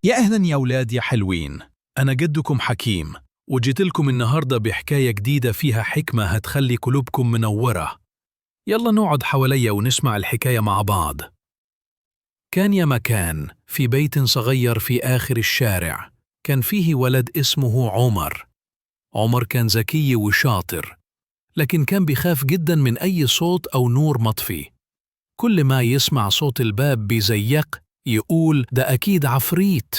يا أهلا يا أولاد يا حلوين. أنا جدكم حكيم، وجيت لكم النهاردة بحكاية جديدة فيها حكمة هتخلي قلوبكم منورة. يلا نقعد حواليا ونسمع الحكاية مع بعض. كان يا مكان في بيت صغير في آخر الشارع، كان فيه ولد اسمه عمر. عمر كان ذكي وشاطر، لكن كان بيخاف جدا من أي صوت أو نور مطفي. كل ما يسمع صوت الباب بيزيق يقول ده أكيد عفريت،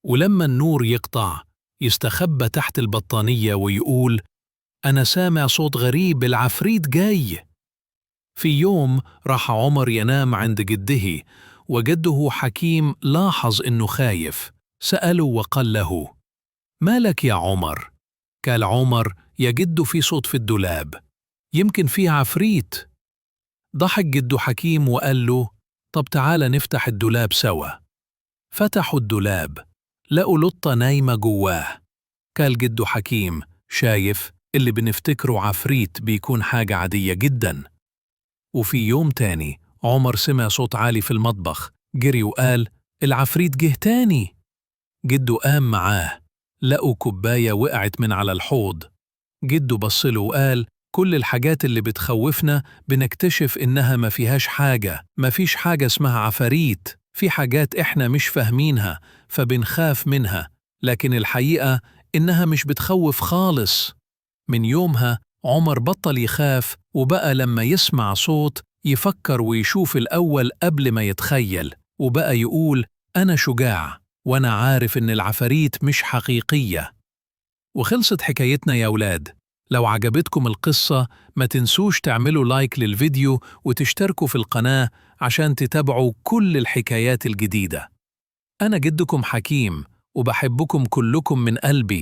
ولما النور يقطع يستخبى تحت البطانية ويقول أنا سامع صوت غريب، العفريت جاي. في يوم راح عمر ينام عند جده، وجده حكيم لاحظ إنه خايف، سأله وقال له مالك يا عمر؟ قال عمر يا جدو في صوت في الدولاب، يمكن فيه عفريت. ضحك جدو حكيم وقال له طب تعال نفتح الدولاب سوا. فتحوا الدولاب، لقوا لطة نايمة جواه. قال جدو حكيم شايف اللي بنفتكره عفريت بيكون حاجة عادية جدا. وفي يوم تاني عمر سمع صوت عالي في المطبخ، جري وقال العفريت جه تاني. جدو قام معاه، لقوا كوباية وقعت من على الحوض. جدو بصله وقال كل الحاجات اللي بتخوفنا بنكتشف إنها ما فيهاش حاجة، ما فيش حاجة اسمها عفاريت، في حاجات إحنا مش فاهمينها فبنخاف منها، لكن الحقيقة إنها مش بتخوف خالص. من يومها عمر بطل يخاف، وبقى لما يسمع صوت يفكر ويشوف الأول قبل ما يتخيل، وبقى يقول أنا شجاع وأنا عارف إن العفاريت مش حقيقية. وخلصت حكايتنا يا أولاد. لو عجبتكم القصة ما تنسوش تعملوا لايك للفيديو وتشتركوا في القناة عشان تتابعوا كل الحكايات الجديدة. أنا جدكم حكيم وبحبكم كلكم من قلبي.